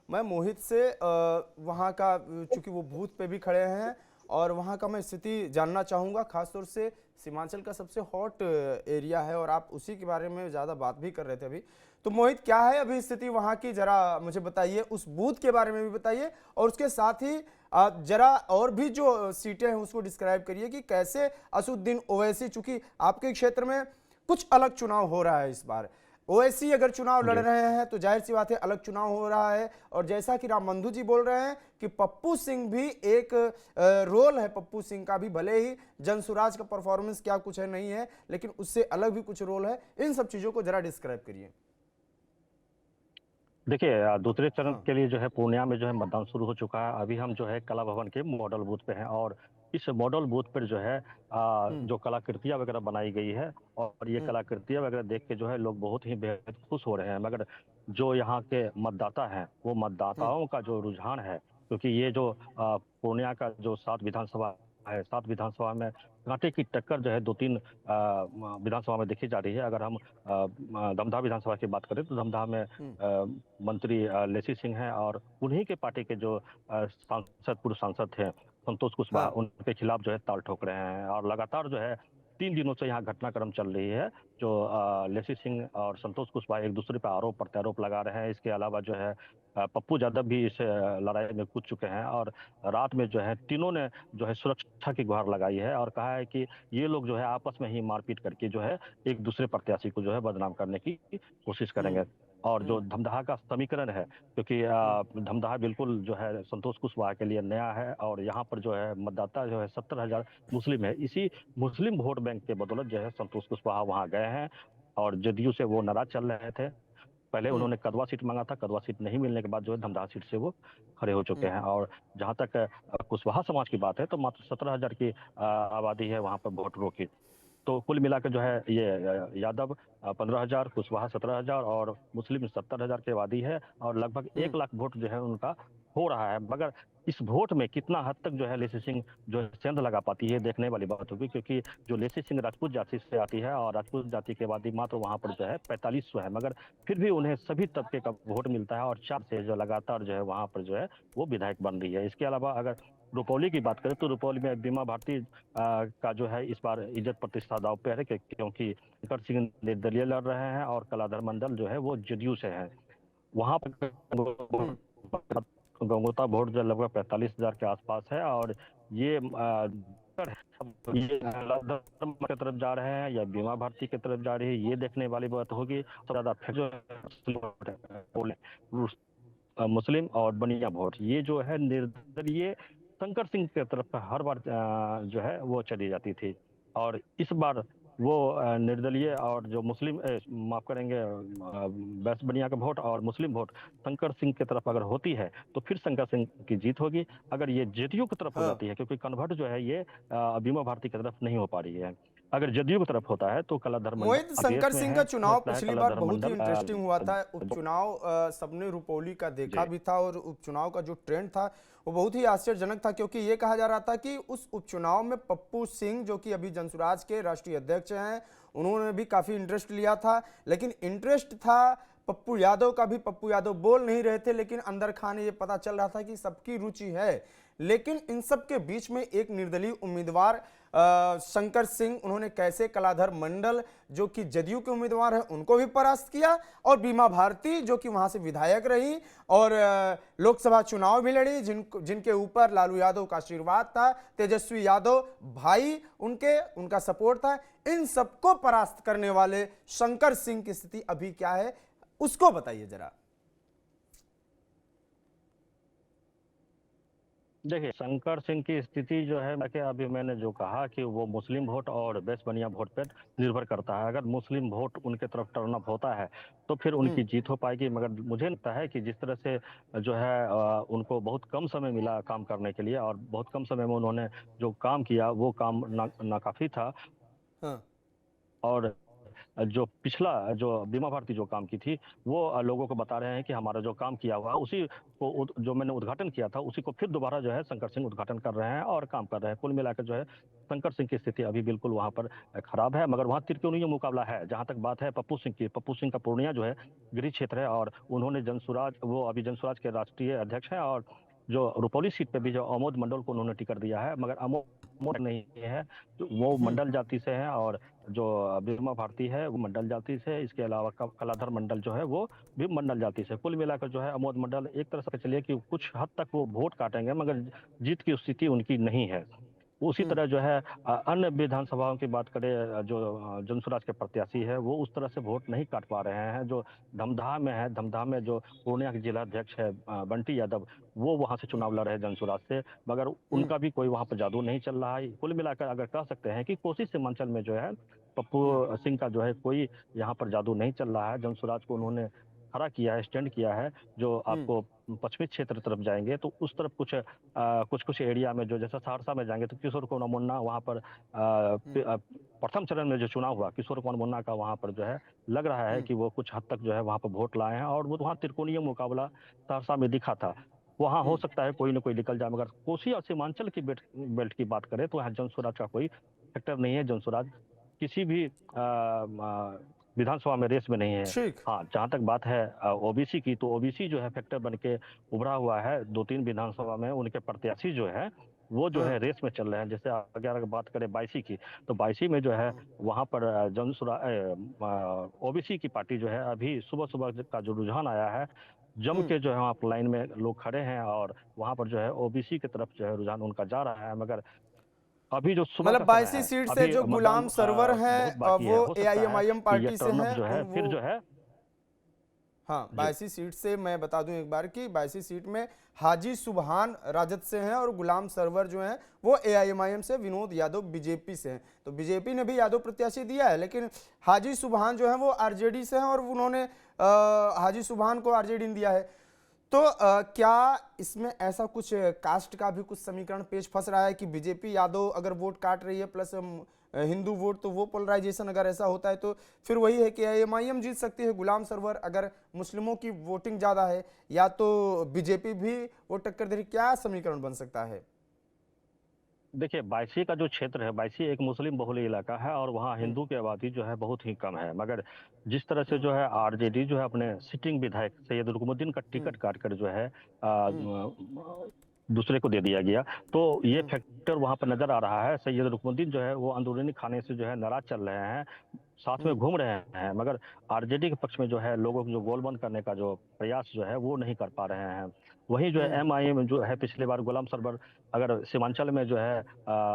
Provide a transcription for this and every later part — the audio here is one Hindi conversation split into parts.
मैं मोहित से वहाँ का, चूंकि वो बूथ पे भी खड़े हैं और वहाँ का मैं स्थिति जानना चाहूँगा। खासतौर से सीमांचल का सबसे हॉट एरिया है और आप उसी के बारे में ज़्यादा बात भी कर रहे थे अभी। तो मोहित, क्या है अभी स्थिति वहाँ की, जरा मुझे बताइए, उस बूथ के बारे में भी बताइए और उसके साथ ही आप जरा और भी जो सीटें हैं उसको डिस्क्राइब करिए कि कैसे असुद्दीन ओवैसी, चूंकि आपके क्षेत्र में कुछ अलग चुनाव हो रहा है इस बार। ओवैसी अगर चुनाव लड़ जी। रहे हैं तो जाहिर सी बात है अलग चुनाव हो रहा है। और जैसा कि राम बंधु जी बोल रहे हैं कि पप्पू सिंह भी एक रोल है, पप्पू सिंह का भी, भले ही जनसुराज का परफॉर्मेंस क्या कुछ है नहीं है, लेकिन उससे अलग भी कुछ रोल है। इन सब चीजों को जरा डिस्क्राइब करिए। देखिए, दूसरे चरण हाँ। के लिए जो है पूर्णिया में जो है मतदान शुरू हो चुका है। अभी हम जो है कला भवन के मॉडल बूथ पे हैं और इस मॉडल बूथ पर जो है हम्म। जो कलाकृतियां वगैरह बनाई गई है और ये हम्म। कलाकृतियां वगैरह देख के जो है लोग बहुत ही बेहद खुश हो रहे हैं। मगर जो यहाँ के मतदाता हैं वो हम्म। मतदाताओं का जो रुझान है, क्योंकि ये जो पूर्णिया का जो 7 विधानसभा है, 7 विधानसभा में कांटे की टक्कर जो है 2-3 विधानसभा में देखी जा रही है। अगर हम दमदहा विधानसभा की बात करें तो दमदहा में हम्म। मंत्री लेसी सिंह हैं और उन्हीं के पार्टी के जो सांसद, पूर्व सांसद थे संतोष कुशवाहा, हाँ। उनके खिलाफ जो है ताल ठोक रहे हैं। और लगातार जो है 3 दिनों से यहाँ घटनाक्रम चल रही है। जो लेसी सिंह और संतोष कुशवाहा एक दूसरे पर आरोप प्रत्यारोप लगा रहे हैं। इसके अलावा जो है पप्पू यादव भी इस लड़ाई में कूद चुके हैं और रात में जो है तीनों ने जो है सुरक्षा की गुहार लगाई है और कहा है कि ये लोग जो है आपस में ही मारपीट करके जो है एक दूसरे प्रत्याशी को जो है बदनाम करने की कोशिश हम्म। करेंगे। और जो हम्म। धमदाहा का समीकरण है, क्योंकि हम्म। धमदाहा बिल्कुल जो है संतोष कुशवाहा के लिए नया है और यहाँ पर जो है मतदाता जो है 70,000 मुस्लिम है। इसी मुस्लिम वोट बैंक के बदौलत जो है संतोष कुशवाहा वहाँ गए हैं और जदयू से वो नाराज चल रहे थे। पहले हम्म। उन्होंने कदवा सीट मांगा था, कदवा सीट नहीं मिलने के बाद जो है धमदाहा सीट से वो खड़े हो चुके हम्म। हैं। और जहाँ तक कुशवाहा समाज की बात है तो मात्र 17,000 की आबादी है वहाँ पर वोटरों की। तो कुल मिलाकर जो है ये यादव 15,000, कुशवाहा 17,000 और मुस्लिम 70,000 की आबादी है और लगभग हम्म। 1 लाख वोट जो है उनका हो रहा है। मगर इस वोट में कितना हद तक जो है लेसी सिंह जो है सेंध लगा पाती है देखने वाली बात होगी, क्योंकि जो लेसी सिंह राजपूत जाति से आती है और राजपूत जाति की आबादी मात्र वहां पर जो है 4500 है। मगर फिर भी उन्हें सभी तबके का वोट मिलता है और 4 से जो लगातार जो है वहां पर जो है वो विधायक बन रही है। इसके अलावा अगर रुपौली की बात करें तो रुपौली में बीमा भारती का जो है इस बार इज्जत प्रतिष्ठा दांव पे है, क्योंकि शंकर सिंह निर्दलीय लड़ रहे हैं और कलाधर मंडल जो है वो जदयू से है। वहां पर हम्म। गंगोता वोट जो लगभग 45,000 के आसपास है और ये ये धर्म की तरफ जा रहे हैं या बीमा भारती की तरफ जा रही है, ये देखने वाली बात होगी। सबसे ज्यादा जो मुस्लिम और बनिया वोट ये जो है निर्दलीय शंकर सिंह की तरफ हर बार जो है वो चली जाती थी। और इस बार वो निर्दलीय और जो मुस्लिम माफ करेंगे बैस बनिया का वोट और मुस्लिम वोट शंकर सिंह की तरफ अगर होती है तो फिर शंकर सिंह की जीत होगी। अगर ये जदयू की तरफ हो हाँ। जाती है, क्योंकि कन्वर्ट जो है ये बीमा भारती की तरफ नहीं हो पा रही है, अगर जदयू की तरफ होता है तो कलाधर मंडल मोहित, शंकर अगेंस्ट में सिंह है। का हो चुनाव सकता है पिछली बार कलाधर बहुत ही मंडल इंटरेस्टिंग हुआ था। उपचुनाव सबने रुपौली का देखा जी। भी था और उपचुनाव का जो ट्रेंड था वो बहुत ही आश्चर्यजनक था, क्योंकि ये कहा जा रहा था कि उस उपचुनाव में पप्पू सिंह, जो कि अभी जनसुराज के राष्ट्रीय अध्यक्ष हैं, उन्होंने भी काफी इंटरेस्ट लिया था। लेकिन इंटरेस्ट था पप्पू यादव का भी, पप्पू यादव बोल नहीं रहे थे, लेकिन अंदर खाने ये पता चल रहा था कि सबकी रुचि है। लेकिन इन सब के बीच में एक निर्दलीय उम्मीदवार शंकर सिंह, उन्होंने कैसे कलाधर मंडल जो कि जदयू के उम्मीदवार हैं उनको भी परास्त किया, और बीमा भारती जो कि वहां से विधायक रही और लोकसभा चुनाव भी लड़ी, जिनके ऊपर लालू यादव का आशीर्वाद था, तेजस्वी यादव भाई उनके, उनका सपोर्ट था। इन सबको परास्त करने वाले शंकर सिंह की स्थिति अभी क्या है उसको बताइए जरा। देखिए, शंकर सिंह की स्थिति जो है कि अभी मैंने जो कहा कि वो मुस्लिम वोट और बेस बनिया वोट पर निर्भर करता है। अगर मुस्लिम वोट उनके तरफ टर्न अप होता है तो फिर हम्म। उनकी जीत हो पाएगी। मगर मुझे लगता है कि जिस तरह से जो है उनको बहुत कम समय मिला काम करने के लिए और बहुत कम समय में उन्होंने जो काम किया वो काम नाकाफी था। हाँ। और जो पिछला जो बीमा भारती जो काम की थी वो लोगों को बता रहे हैं कि हमारा जो काम किया हुआ है उसी को जो मैंने उद्घाटन किया था उसी को फिर दोबारा जो है शंकर सिंह उद्घाटन कर रहे हैं और काम कर रहे हैं। कुल मिलाकर जो है शंकर सिंह की स्थिति अभी बिल्कुल वहां पर खराब है, मगर वहां त्रिकोणीय मुकाबला है। जहां तक बात है पप्पू सिंह की, पप्पू सिंह का पूर्णिया जो है गृह क्षेत्र है और उन्होंने जनसुराज, वो अभी जनसुराज के राष्ट्रीय अध्यक्ष हैं। और जो रुपौली सीट पे भी जो अमोद मंडल को उन्होंने टिकट दिया है, मगर अमोद नहीं है, तो वो हम्म। मंडल जाति से है। और जो बीमा भारती है वो मंडल जाति से है। इसके अलावा कलाधर मंडल जो है वो भी मंडल जाति से। कुल मिलाकर जो है अमोद मंडल एक तरह से चलिए कि कुछ हद तक वो वोट काटेंगे, मगर जीत की स्थिति उनकी नहीं है। उसी हम्म। तरह जो है अन्य विधानसभाओं की बात करें, जो जनसुराज के प्रत्याशी है वो उस तरह से वोट नहीं काट पा रहे हैं। जो धमदाहा में है, धमदाहा में जो पूर्णिया के जिला अध्यक्ष है बंटी यादव, वो वहां से चुनाव लड़ रहे हैं जनसुराज से, मगर हम्म। उनका भी कोई वहां पर जादू नहीं चल रहा है। कुल मिलाकर अगर कह सकते हैं कि कोसी सीमांचल में जो है हम्म। पप्पू सिंह का जो है कोई यहाँ पर जादू नहीं चल रहा है। जनसुराज को उन्होंने खड़ा किया है, स्टैंड किया है। जो हम्म। आपको पश्चिमी क्षेत्र तरफ जाएंगे तो उस तरफ कुछ कुछ कुछ एरिया में, जो जैसा सहरसा में जाएंगे तो किशोर कुमार मुन्ना वहां पर हम्म। प्रथम चरण में जो चुनाव हुआ किशोर कुमार मुन्ना का, वहां पर जो है लग रहा है हम्म। कि वो कुछ हद तक जो है वहां पर वोट लाए हैं। और वो वहां त्रिकोणीय मुकाबला सहरसा में दिखा था। वहां हो हम्म। सकता है कोई ना कोई निकल जाए, मगर कोसी और सीमांचल की बेल्ट बेल्ट की बात करें तो यहाँ जनसुराज का कोई फैक्टर नहीं है। जनसुराज किसी भी विधानसभा में रेस में नहीं है। ठीक। हाँ, जहाँ तक बात है ओबीसी की, तो ओबीसी जो है फैक्टर बन के उभरा हुआ है। दो तीन विधानसभा में उनके प्रत्याशी जो है वो जो है हाँ। रेस में चल रहे हैं। जैसे अगर बात करें बाईसी की, तो बाईसी में जो है हाँ। वहां पर ओबीसी की पार्टी जो है अभी सुबह सुबह का जो रुझान आया है, जम हम्म। के जो है वहाँ पर लाइन में लोग खड़े हैं और वहां पर जो है ओबीसी की तरफ जो है रुझान उनका जा रहा है। मगर अभी जो सुबह मतलब का समय 82 है, सीट से अभी जो मतदान गुलाम सरवर बहुत हैं बाकी है। वो हो सकता है एआईएमआईएम कि यह पार्टी से टर्न अप हैं, जो उन है वो फिर जो है हाँ, जी। 82 सीट से मैं बता दूं एक बार कि 82 सीट में हाजी सुबहान राजद से हैं और गुलाम सरवर जो हैं वो एआईएमआईएम से, विनोद यादव बीजेपी से हैं। तो बीजेपी ने भी यादव प्रत्याशी दिया है, लेकिन हाजी सुबहान जो है वो आरजेडी से हैं और उन्होंने हाजी सुबहान को आरजेडी ने दिया है। तो क्या इसमें ऐसा कुछ कास्ट का भी कुछ समीकरण पेश फंस रहा है कि बीजेपी यादव अगर वोट काट रही है प्लस हिंदू वोट, तो वो पोलराइजेशन अगर ऐसा होता है तो फिर वही है कि एआईएमआईएम जीत सकती है, गुलाम सरवर अगर मुस्लिमों की वोटिंग ज़्यादा है, या तो बीजेपी भी वो टक्कर दे रही, क्या समीकरण बन सकता है? देखिए, बायसी का जो क्षेत्र है, बायसी एक मुस्लिम बहुल इलाका है और वहाँ हम्म। हिंदू की आबादी जो है बहुत ही कम है। मगर जिस तरह से हम्म। जो है आरजेडी जो है अपने सिटिंग विधायक सैयद रुकनुद्दीन का हम्म। टिकट काट कर जो है हम्म। दूसरे को दे दिया गया, तो ये हम्म। फैक्टर वहां पर नजर आ रहा है। सैयद रुकनुद्दीन जो है वो अंदरूनी खाने से जो है नाराज चल रहे हैं, साथ में हम्म। घूम रहे हैं, मगर आरजेडी के पक्ष में जो है लोगों को जो गोलबंद करने का जो प्रयास जो है वो नहीं कर पा रहे हैं। वहीं जो है हम्म। एमआईएम जो है पिछले बार गुलाम सरवर, अगर सीमांचल में जो है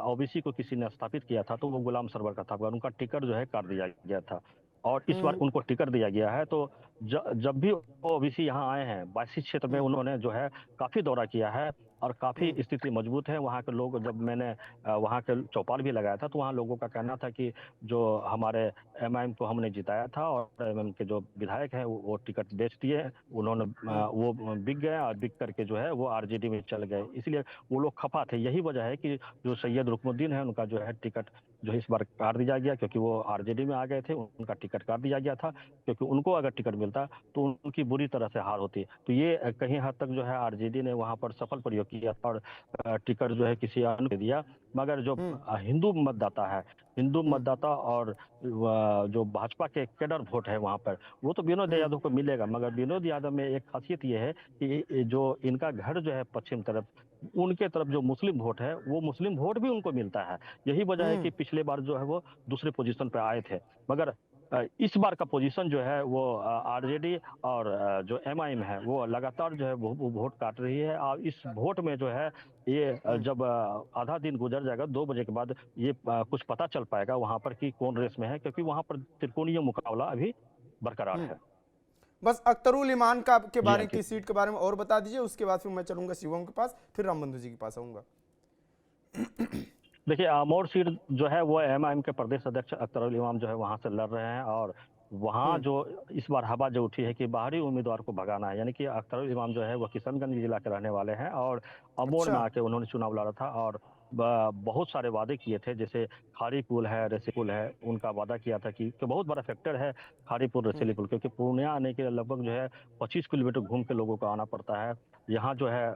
ओबीसी को किसी ने स्थापित किया था तो वो गुलाम सरवर का था, मगर उनका टिकट जो है काट दिया गया था। और इस बार हम्म। उनको टिकट दिया गया है। तो जब भी ओबीसी यहाँ आए हैं बायसी क्षेत्र में, हम्म। उन्होंने जो है काफी दौरा किया है और काफी हम्म। स्थिति मजबूत है वहाँ के लोग। जब मैंने वहाँ के चौपाल भी लगाया था तो वहाँ लोगों का कहना था कि जो हमारे एमआईएम को हमने जिताया था और एमआईएम के जो विधायक हैं वो टिकट बेच दिए, उन्होंने हम्म। वो बिक गए और बिक करके जो है वो आरजेडी में चल गए। इसलिए वो लोग खफा थे। यही वजह है कि जो सैयद रुकनुद्दीन है उनका जो है टिकट जो है इस बार काट दिया गया, क्योंकि वो आरजेडी में आ गए थे, उनका टिकट काट दिया गया था। क्योंकि उनको अगर टिकट मिलता तो उनकी बुरी तरह से हार होती। तो ये कहीं हद तक जो है आरजेडी ने वहां पर सफल प्रयोग किया और टिकट जो है किसी अन्य को दिया। मगर जो हम्म। हिंदू मतदाता है, हिंदू हम्म। मतदाता और जो भाजपा के कैडर वोट है वहां पर, वो तो विनोद हम्म। यादव को मिलेगा। मगर विनोद यादव में एक खासियत ये है कि जो इनका घर जो है पश्चिम तरफ, उनके तरफ जो मुस्लिम वोट है वो मुस्लिम वोट भी उनको मिलता है। यही वजह है हम्म। कि पिछले बार जो है वो दूसरे पोजीशन पे आए थे। मगर इस बार का पोजीशन जो है वो आरजेडी और जो एमआईएम है वो लगातार जो है वो वोट काट रही है। और इस वोट में जो है ये हम्म। जब आधा दिन गुजर जाएगा 2 बजे के बाद, ये कुछ पता चल पाएगा वहां पर कि कौन रेस में है, क्योंकि वहां पर त्रिकोणीय मुकाबला अभी बरकरार हम्म। है। बस अख्तरुल ईमान का के जी बारे की अंकित। सीट के बारे में और बता दीजिए, उसके बाद फिर मैं चलूंगा शिवम के पास, फिर राम बंधु जी के पास आऊंगा। देखिए, आमोर सीट जो है वो एमआईएम के प्रदेश अध्यक्ष अख्तरुल इमाम जो है वहां से लड़ रहे हैं। और वहां हम्म। जो इस बार हवा जो उठी है कि बाहरी उम्मीदवार को भगाना है, यानी कि अख्तरुल इमाम जो है वो किशनगंज जिला के रहने वाले हैं और अमोर अच्छा। में आके उन्होंने चुनाव लड़ा था। और बहुत सारे वादे किए थे, जैसे खाड़ी पुल है, रेसी पुल है, उनका वादा किया था कि बहुत बड़ा फैक्टर है खाड़ी पुल, हम्म, रेसीली पुल, क्योंकि पूर्णिया आने के लिए लगभग जो है 25 किलोमीटर घूम के लोगों को आना पड़ता है। यहाँ जो है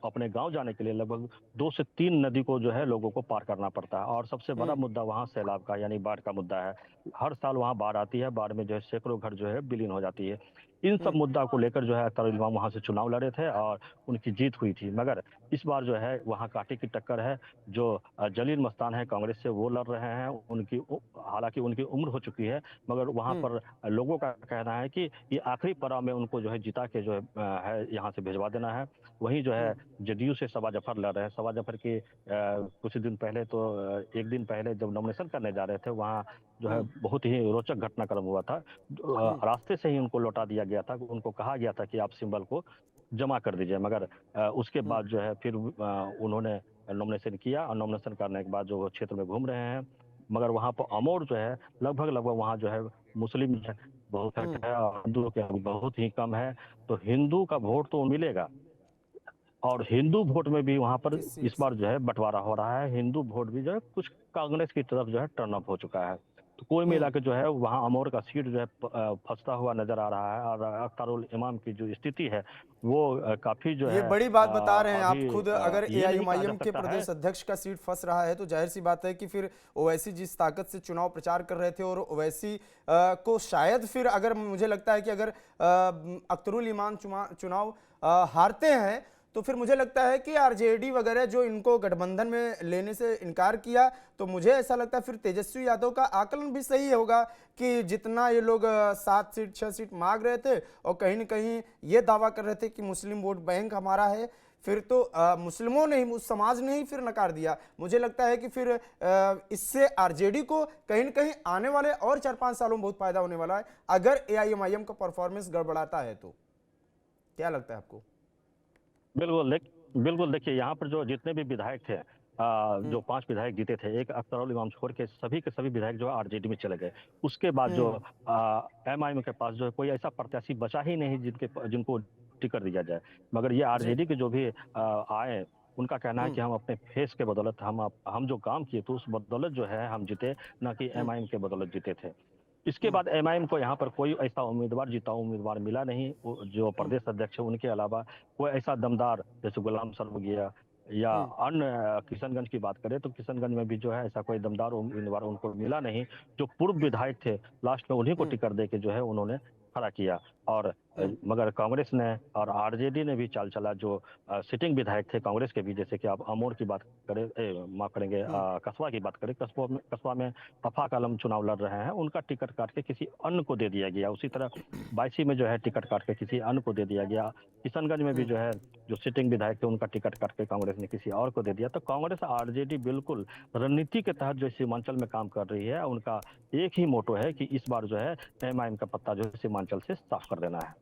अपने गांव जाने के लिए लगभग 2 से 3 नदी को जो है लोगों को पार करना पड़ता है। और सबसे बड़ा हम्म, मुद्दा वहाँ सैलाब का यानी बाढ़ का मुद्दा है। हर साल वहाँ बाढ़ आती है, बाढ़ में जो है सैकड़ों घर जो है विलीन हो जाती है। इन सब हम्म, मुद्दा को लेकर जो है अख्तर इमाम वहाँ से चुनाव लड़े थे और उनकी जीत हुई थी। मगर इस बार जो है वहाँ कांटे की टक्कर है। जो जलील मस्तान है कांग्रेस से, वो लड़ रहे हैं। हालांकि उनकी उम्र हो चुकी है, मगर वहाँ हम्म, पर लोगों का कहना है कि ये आखिरी पड़ाव में उनको जो है जिता के जो है यहाँ से भिजवा देना है। वहीं जो है हम्म, जदयू से सबा जफर लड़ रहे हैं। सबा जफर के कुछ दिन पहले तो एक दिन पहले जब नॉमिनेशन करने जा रहे थे, वहाँ जो है हम्म, बहुत ही रोचक घटनाक्रम हुआ था। हम्म, रास्ते से ही उनको लौटा दिया गया था। उनको कहा गया था कि आप सिंबल को जमा कर दीजिए, मगर उसके हम्म, बाद जो है फिर उन्होंने नॉमिनेशन किया और नॉमिनेशन करने के बाद जो वो क्षेत्र में घूम रहे हैं। मगर वहाँ पर अमौर जो है लगभग लगभग वहाँ जो है मुस्लिम जो है बहुत हम्म, है और हिंदुओं के बहुत ही कम है। तो हिंदू का वोट तो मिलेगा, और हिंदू वोट में भी वहां पर किस इस सीट से? बार जो है बंटवारा हो रहा है। हिंदू वोट भी जो है कुछ कांग्रेस की तरफ जो है टर्न अप हो चुका है। तो कोई मिला हम्म, के जो है वहां अमौर का सीट जो है फंसता हुआ नजर आ रहा है। और अख्तारुल इमाम की जो स्थिति है वो काफी जो ये है बड़ी बात बता रहे हैं आप अभी खुद। अगर ये नहीं कहा जा एआईएमआईएम के सकता है। प्रदेश अध्यक्ष का सीट फंस रहा है तो जाहिर सी बात है कि फिर ओवैसी जिस ताकत से चुनाव प्रचार कर रहे थे, और ओवैसी को शायद फिर, अगर मुझे लगता है कि अगर अख्तरुल इमाम चुनाव हारते हैं तो फिर मुझे लगता है कि आरजेडी वगैरह जो इनको गठबंधन में लेने से इनकार किया, तो मुझे ऐसा लगता है फिर तेजस्वी यादव का आकलन भी सही होगा कि जितना ये लोग 7 सीट 6 सीट मांग रहे थे और कहीं ना कहीं ये दावा कर रहे थे कि मुस्लिम वोट बैंक हमारा है, फिर तो मुस्लिमों ने ही, उस समाज ने ही फिर नकार दिया। मुझे लगता है कि फिर इससे आरजेडी को कहीं ना कहीं आने वाले और 4-5 सालों में बहुत फायदा होने वाला है, अगर एआईएमआईएम का परफॉर्मेंस गड़बड़ाता है तो। क्या लगता है आपको? बिल्कुल बिल्कुल देखिए, यहाँ पर जो जितने भी विधायक थे, जो हम्म, 5 विधायक जीते थे, एक अख्तरुल इमाम छोड़ के सभी विधायक जो है आरजेडी में चले गए। उसके बाद जो हम्म, एमआईएम के पास जो है कोई ऐसा प्रत्याशी बचा ही नहीं जिनको टिकट दिया जाए। मगर ये जी, आरजेडी के जो भी आए, उनका कहना है हम्म, कि हम अपने फेस के बदौलत, हम जो काम किए तो उस बदौलत जो है हम जीते, ना कि हम्म, एमआईएम के बदौलत जीते थे। इसके हम्म, बाद एमआईएम को यहाँ पर कोई ऐसा उम्मीदवार मिला नहीं। जो हम्म, प्रदेश अध्यक्ष है उनके अलावा कोई ऐसा दमदार, जैसे गुलाम सर हो गया या हम्म, अन्य, किशनगंज की बात करें तो किशनगंज में भी जो है ऐसा कोई दमदार उम्मीदवार उनको मिला नहीं। जो पूर्व विधायक थे, लास्ट में उन्हीं को हम्म, टिकट दे के जो है उन्होंने खड़ा किया। और हम्म, मगर कांग्रेस ने और आरजेडी ने भी चाल चला। जो सिटिंग विधायक थे कांग्रेस के भी, जैसे कि आप अमोर की बात करें, माफ करेंगे, हम्म, कस्बा की बात करें, कस्बा में अफाक आलम चुनाव लड़ रहे हैं, उनका टिकट काट के किसी अन्य को दे दिया गया। उसी तरह बायसी में जो है टिकट काट के किसी अन्य को दे दिया गया। किशनगंज में भी हम्म। जो है जो सिटिंग विधायक थे उनका टिकट काट के कांग्रेस ने किसी और को दे दिया। तो कांग्रेस आरजेडी बिल्कुल रणनीति के तहत जो सीमांचल में काम कर रही है। उनका एक ही मोटो है कि इस बार जो है एमआईएम का पत्ता जो है सीमांचल से साफ कर देना है।